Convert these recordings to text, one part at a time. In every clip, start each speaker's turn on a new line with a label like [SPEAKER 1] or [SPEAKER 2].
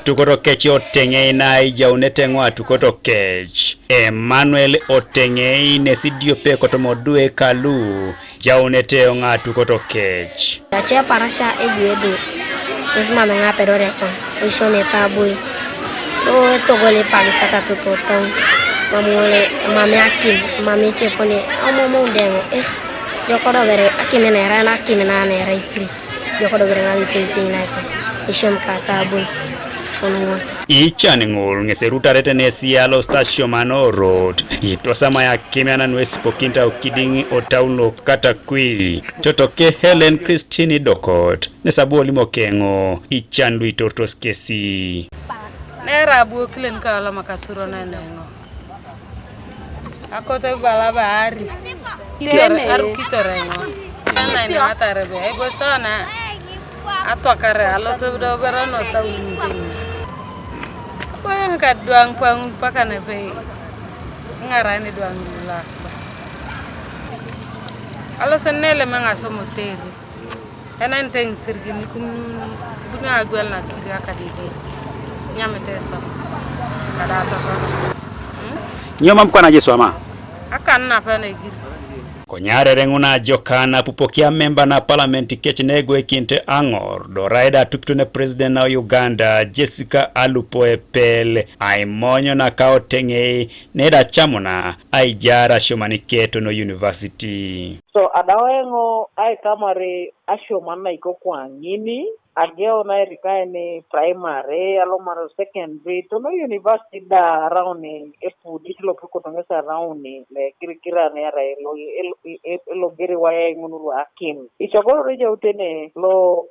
[SPEAKER 1] tukoto kech Otengei na ijaunete ngwa tukoto kech Emmanuel Otengei nesidio pe kotomodue kalu jaunete nga tukoto kech
[SPEAKER 2] Achia parasha egwedo esma menga pedore kon Asiomia Itaaboi o togole pagisa tatutotong mamule mame akim mame chepone amomo ndengo jokodo bere Akimian era na Akimian era free jokodo bere ngali pinpina ko Asiomia Itaaboi
[SPEAKER 1] Ichani ngul ngeserutarete nesialo station Orot Itosomai Akimian nwesipokinta ukidingi otaulo kata kwi totoke Helen Christine Dokot nesaboli mokengo ichandu itortos kesi
[SPEAKER 3] nera bu klen kala makasuro nenengo akote bala bahari kitore na ni matarebe ego sana atwakare aloto do berano tawunti Kuang kaduang pang pakane pe ngarani duang las alo senele mengaso moteri enen teng sirgin kum bunya agwel na kiri akadidi nyametesa kada to
[SPEAKER 1] nyoma mkwana Yesu ama
[SPEAKER 3] akanna pene giri
[SPEAKER 1] Konyare renguna jokana pupokia memba na parlamenti kechinegwe kinte angor doraida tupitune president na Uganda Jessica Alupoe Pele aimonyo na Otengei neda chamuna aijara shomaniketo no university.
[SPEAKER 4] So adawengo ai kamare Asiomia iko kwa ngini ageo na erikaene primary alomaro secondary to no university da around epu ditlo puko tongesa around le kirikira ne ara elo gere wae ngunu akim ichogoro reja utene lo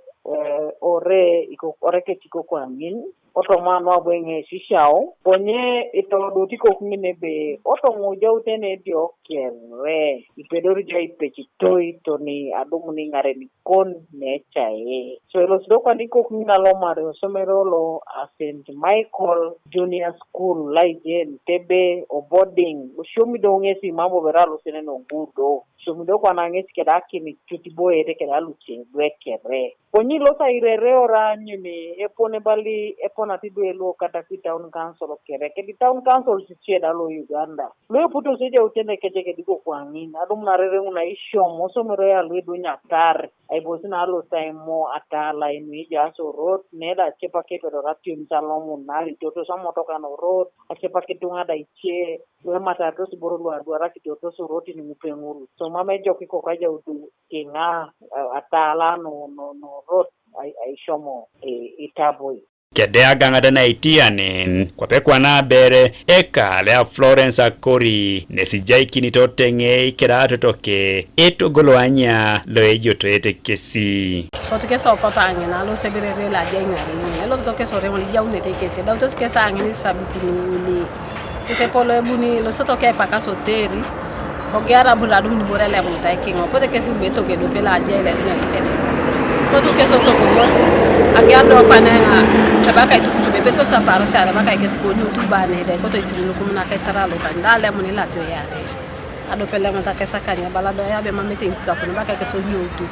[SPEAKER 4] ore iko oreke tiko kwa ngini otomano abwenge shishao ponye ito dotiko kumine be otomo jautene dio kere ipedori jai pechitoi toni adumuni ngare ni kon nechae so los do kwandiko kumina lo mare somero lo St. Michael Junior School laije tebe o boarding ushomi do ngesi mambo beralo seneno ngudo shomi do kwanangesi kedaki ni chutiboe rekeda luche gwekere ponyi losa irere ora nyimi epone bali epona tidwelo kata town council kere ke town council sicheda lo Uganda lo puto seja utende keje diko kwangina adumna rere una ishomo somero ya lwedo nyatar aibosina alo taimo atala ini jaso road neda chepa keto ratio msalomo nali toto samotoka no road achepa keto ngada iche we matato siboro lo adwara kito so road ni mupengulu so mama joki ko kaja utu kinga atala no road Aisomo Itaaboi
[SPEAKER 1] Kedea gangada na itianin kwa pekwa na bere eka lea Florence Akori nesijai kinito Otengei keda totoke eto goloanya lo ejoto ete kesi
[SPEAKER 3] Otoke so papa angena lo sebere la jenga ni lo toke so remoli jaune te kesi da to ske sa angeni sabiti ni ese polo buni lo sotoke pakaso teri ogara bula dum ni borele mo ta kingo pote kesi beto ke do pela jele ni skene Todo que so toko agado panenga tabaka itu bebeto saparo sara baka ke ko nyu tubane de ko to isilu kumuna ka sara lo kanda le mun la to ya de ado pele mata ka sakanya balado ya be mamete ka ko baka ke so nyu tu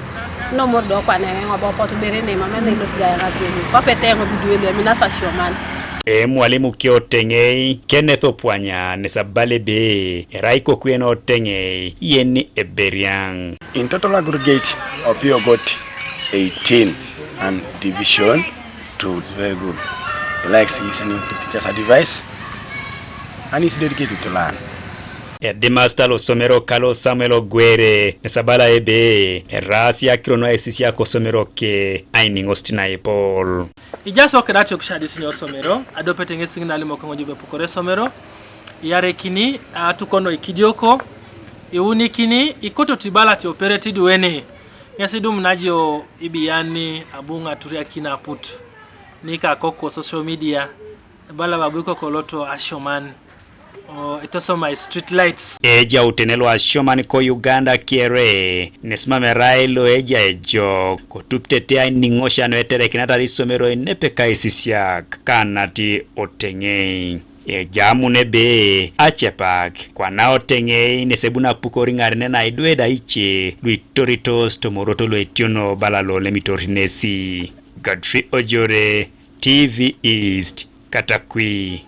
[SPEAKER 3] no mo do panenga ngo poto bere ne mamene lo siga ya ke ko pete ngo bidu le mina Asiomia
[SPEAKER 1] mwalimu Otengei Kenneth Opwanya nesabale be eraiko kweno Otengei yeni eberiang
[SPEAKER 5] in total aggregate Opio got 18 and division 2 is very good. He likes listening to teachers' advice and he's dedicated to learn.
[SPEAKER 1] Edimasta lo somero kalo Samuel Kuare nesabala ebe erasi akirono esisi yako somero ke ainingostina epol
[SPEAKER 6] ijaso kedacho kushadi sinyo somero adopete ngesinga limo kongo jibe pukore somero yare kini atukono ikidioko iuni kini ikoto tibala ti operated wene Yasidu mnajio ibiyani abunga turia kina put nika koko social media bala babuko koloto Asiomia Itosomai street lights
[SPEAKER 1] eja utenelo Asiomia ko Uganda kiere nesimame railo eja ejo kotuptetea ningosha no etere kinata risomero inepeka isisiak kanati Otengei jamu nebe achepak kwa na Otengei nesebuna pukori ngarine na idweda iche luitoritos tomoroto luetiono balalo lemitornesi Godfrey Ojore TV East Katakwi.